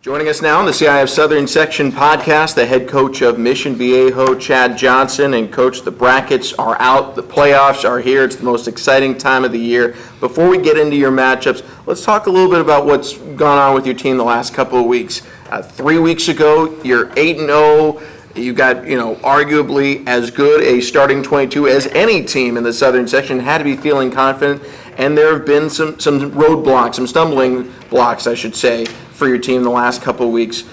Joining us now on the CIF Southern Section Podcast, the head coach of Mission Viejo, Chad Johnson. And Coach, the brackets are out, the playoffs are here. It's the most exciting time of the year. Before we get into your matchups, let's talk a little bit about what's gone on with your team the last couple of weeks. 3 weeks ago, you're 8-0. You got, arguably as good a starting 22 as any team in the Southern Section. Had to be feeling confident. And there have been some roadblocks, some stumbling blocks, I should say, for your team the last couple of weeks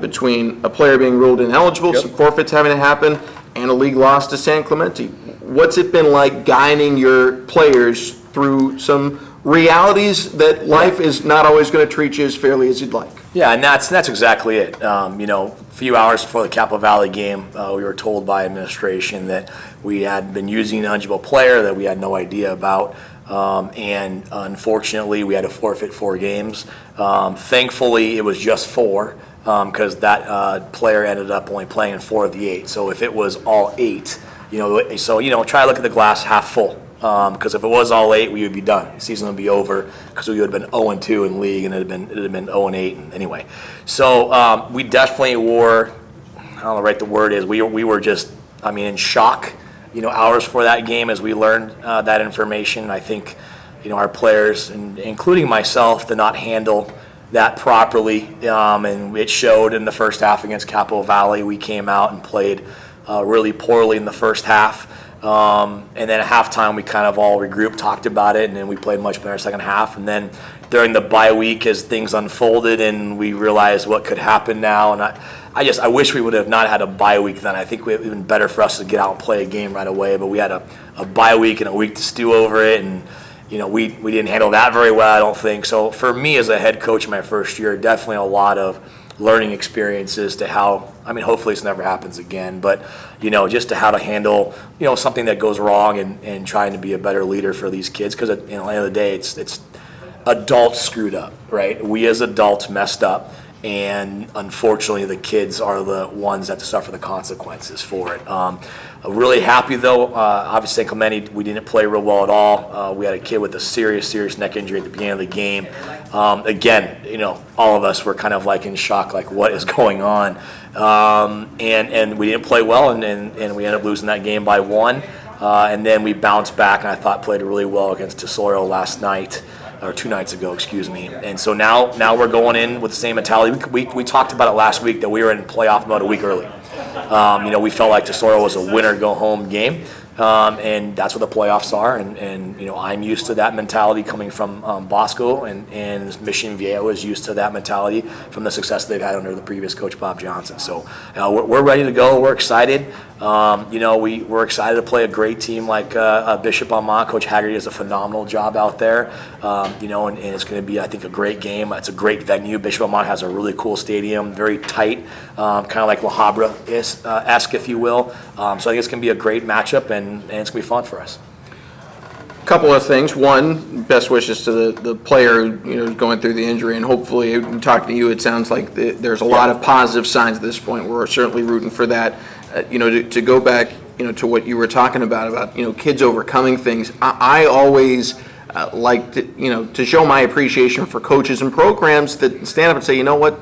between a player being ruled ineligible, some forfeits having to happen, and a league loss to San Clemente. What's it been like guiding your players through some realities that life is not always going to treat you as fairly as you'd like? Yeah, and that's exactly it. A few hours before the Capital Valley game, we were told by administration that we had been using an ineligible player that we had no idea about. And unfortunately, we had to forfeit 4 games. Thankfully, it was just 4 because that player ended up only playing in 4 of the 8. So if it was all 8, try to look at the glass half full. Because if it was all 8, we would be done. The season would be over because we would have been 0-2 in league, and it had been 0-8 anyway. So we definitely were. I don't know what the word is. We were just in shock. Hours before that game as we learned that information. I think, our players, including myself, did not handle that properly, and it showed in the first half against Capital Valley. We came out and played really poorly in the first half, and then at halftime we kind of all regrouped, talked about it, and then we played much better second half. And then during the bye week, as things unfolded and we realized what could happen now, and I wish we would have not had a bye week then. I think it would have been better for us to get out and play a game right away, but we had a bye week and a week to stew over it, and we didn't handle that very well, I don't think. So for me as a head coach in my first year, definitely a lot of learning experiences to how, hopefully this never happens again, but just to how to handle something that goes wrong and trying to be a better leader for these kids, because at the end of the day, it's adults screwed up, right? We as adults messed up. And unfortunately, the kids are the ones that have to suffer the consequences for it. Really happy, though. Obviously, San Clemente, we didn't play real well at all. We had a kid with a serious neck injury at the beginning of the game. Again, all of us were kind of in shock, what is going on? And we didn't play well, and we ended up losing that game by 1. And then we bounced back, and I thought played really well against Tesoro last night. Or 2 nights ago, excuse me. And so now we're going in with the same mentality. We talked about it last week that we were in playoff mode a week early. We felt like Tesoro was a winner-go-home game, and that's what the playoffs are. And I'm used to that mentality coming from Bosco, and Mission Viejo is used to that mentality from the success they've had under the previous coach, Bob Johnson. So we're ready to go. We're excited. We're excited to play a great team like Bishop Almont. Coach Haggerty does a phenomenal job out there, and it's going to be, I think, a great game. It's a great venue. Bishop Almont has a really cool stadium, very tight, kind of like La Habra-esque, if you will. So I think it's going to be a great matchup, and it's going to be fun for us. Couple of things. One, best wishes to the player going through the injury, and hopefully, talking to you, it sounds like there's a lot of positive signs at this point. We're certainly rooting for that. To go back to what you were talking about kids overcoming things. I always like to show my appreciation for coaches and programs that stand up and say, you know what,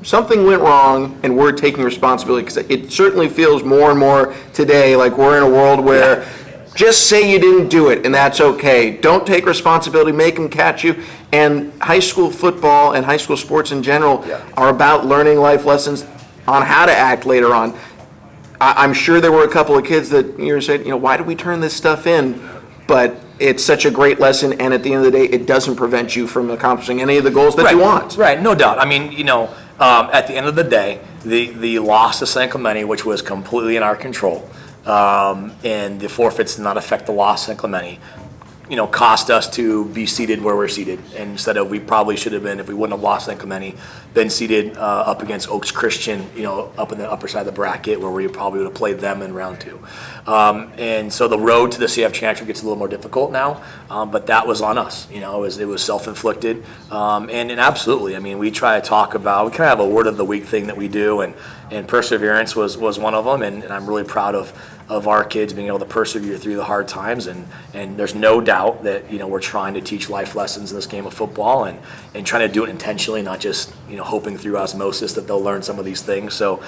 something went wrong and we're taking responsibility, because it certainly feels more and more today like we're in a world where just say you didn't do it, and that's okay. Don't take responsibility. Make them catch you. And high school football and high school sports in general are about learning life lessons on how to act later on. I'm sure there were a couple of kids that you were saying, why did we turn this stuff in? But it's such a great lesson, and at the end of the day, it doesn't prevent you from accomplishing any of the goals that you want. Right, no doubt. At the end of the day, the loss to San Clemente, which was completely in our control, and the forfeits did not affect the loss to San Clemente, cost us to be seated where we're seated. And instead of, we probably should have been, if we wouldn't have lost San Clemente, been seated up against Oaks Christian, up in the upper side of the bracket, where we probably would have played them in round 2. And so the road to the CIF championship gets a little more difficult now, but that was on us. It was self-inflicted. And absolutely, we try to talk about, we kind of have a word of the week thing that we do, and perseverance was one of them, and I'm really proud of of our kids being able to persevere through the hard times. And there's no doubt that, we're trying to teach life lessons in this game of football and trying to do it intentionally, not just, hoping through osmosis that they'll learn some of these things. So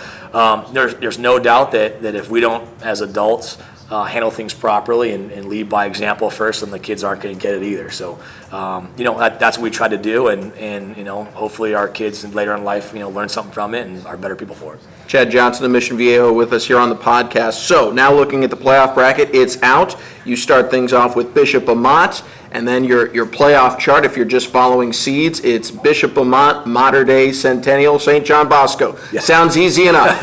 there's no doubt that if we don't, as adults, handle things properly and lead by example first, then the kids aren't going to get it either. So, that's what we try to do, and hopefully our kids later in life, learn something from it and are better people for it. Chad Johnson of Mission Viejo with us here on the podcast. So now looking at the playoff bracket, it's out. You start things off with Bishop Amat, and then your playoff chart, if you're just following seeds, it's Bishop Amat, Mater Dei, Centennial, St. John Bosco. Yeah. Sounds easy enough.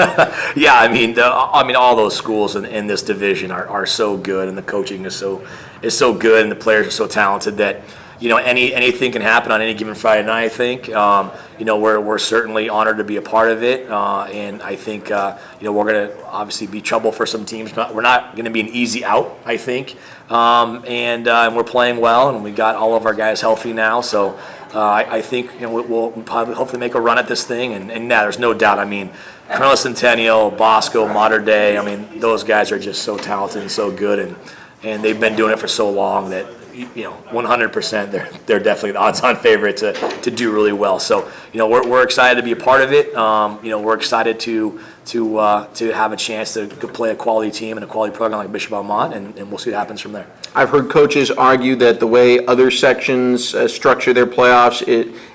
Yeah, I mean all those schools in this division are so good, and the coaching is so good, and the players are so talented that anything can happen on any given Friday night. I think we're certainly honored to be a part of it, and I think we're going to obviously be trouble for some teams. We're not going to be an easy out, I think, and we're playing well, and we got all of our guys healthy now. So I think we'll probably hopefully make a run at this thing, and there's no doubt. I mean, Colonel Centennial, Bosco, Mater Dei. I mean, those guys are just so talented and so good, and they've been doing it for so long that 100% they're definitely the odds-on favorite to do really well. So we're excited to be a part of it. We're excited to have a chance to play a quality team and a quality program like Bishop Amat, and we'll see what happens from there. I've heard coaches argue that the way other sections structure their playoffs,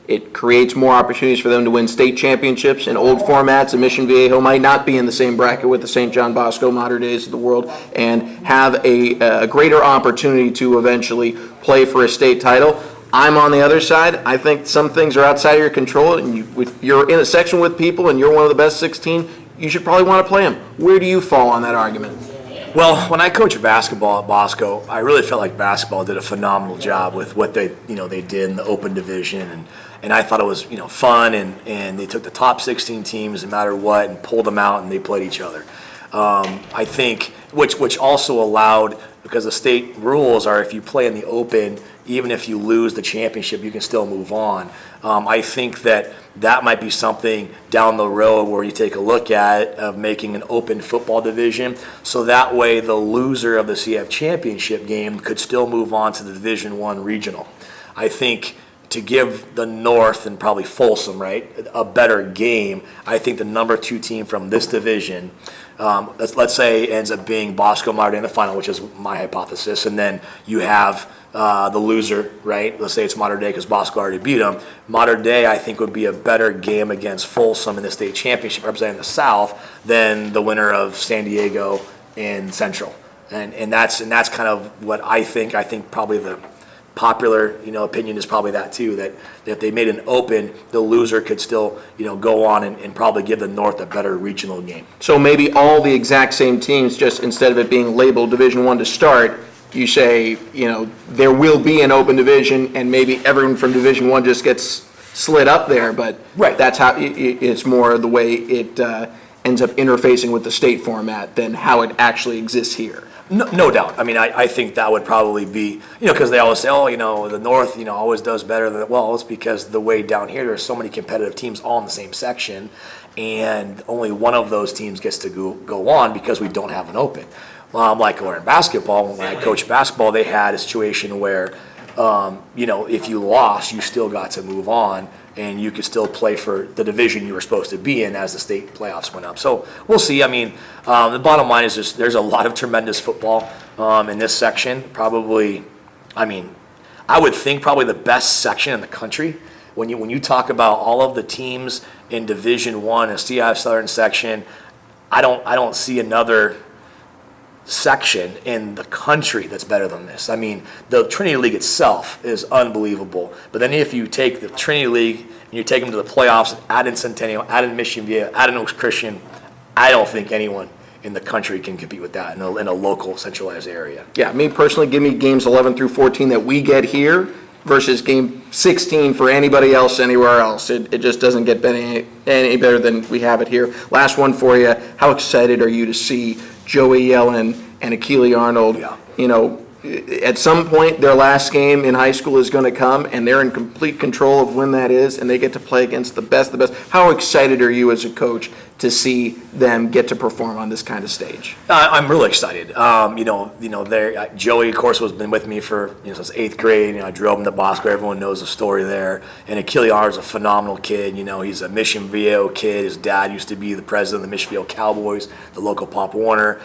it creates more opportunities for them to win state championships. In old formats, and Mission Viejo might not be in the same bracket with the St. John Bosco, Mater Deis of the world, and have a greater opportunity to eventually play for a state title. I'm on the other side. I think some things are outside of your control, and if you're in a section with people and you're one of the best 16, you should probably want to play them. Where do you fall on that argument? Well, when I coached basketball at Bosco, I really felt like basketball did a phenomenal job with what they did in the open division, and I thought it was fun, and they took the top 16 teams no matter what and pulled them out, and they played each other. I think which also allowed, because the state rules are if you play in the open, even if you lose the championship, you can still move on. I think that might be something down the road where you take a look at of making an open football division, so that way the loser of the CIF championship game could still move on to the Division I regional. I think to give the North and probably Folsom, right, a better game, I think the number 2 team from this division, let's say ends up being Bosco Mater Dei in the final, which is my hypothesis, and then you have the loser, right? Let's say it's Mater Dei because Bosco already beat them. Mater Dei, I think, would be a better game against Folsom in the state championship representing the South than the winner of San Diego and Central, and that's kind of what I think. I think probably the popular opinion is probably that too, that if they made an open, the loser could still go on and probably give the North a better regional game. So maybe all the exact same teams, just instead of it being labeled Division I to start, you say there will be an open division, and maybe everyone from Division I just gets slid up there, but right. That's how it's more the way it ends up interfacing with the state format than how it actually exists here. No doubt. I mean, I think that would probably be, because they always say, the North, always does better than, well, it's because the way down here, there's so many competitive teams all in the same section, and only one of those teams gets to go on because we don't have an open. Like in basketball, when I coached basketball, they had a situation where, if you lost, you still got to move on, and you could still play for the division you were supposed to be in as the state playoffs went up. So we'll see. I mean, the bottom line is just there's a lot of tremendous football in this section. Probably, I would think probably the best section in the country. When you talk about all of the teams in Division I and CIF Southern Section, I don't see another section in the country that's better than this. I mean, the Trinity League itself is unbelievable, but then if you take the Trinity League and you take them to the playoffs, add in Centennial, add in Mission Viejo, add in Oaks Christian, I don't think anyone in the country can compete with that in a local centralized area. Yeah, me personally, give me games 11 through 14 that we get here versus game 16 for anybody else anywhere else. It just doesn't get any better than we have it here. Last one for you. How excited are you to see Joey Yellen and Akili Arnold, at some point, their last game in high school is going to come, and they're in complete control of when that is, and they get to play against the best. How excited are you as a coach to see them get to perform on this kind of stage? I'm really excited. Joey, of course, has been with me for since 8th grade. I drove him to Bosco. Everyone knows the story there. And Achille is a phenomenal kid. He's a Mission Viejo kid. His dad used to be the president of the Mission Viejo Cowboys, the local Pop Warner.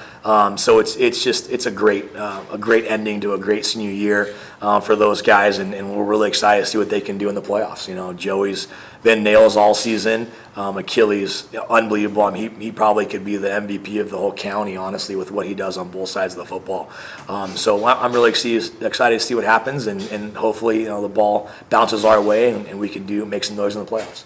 So it's a great ending to a great senior year for those guys, and we're really excited to see what they can do in the playoffs. Joey's been nails all season. Achilles, unbelievable. I mean, he probably could be the MVP of the whole county, honestly, with what he does on both sides of the football. So I'm really excited to see what happens, and hopefully the ball bounces our way and we can make some noise in the playoffs.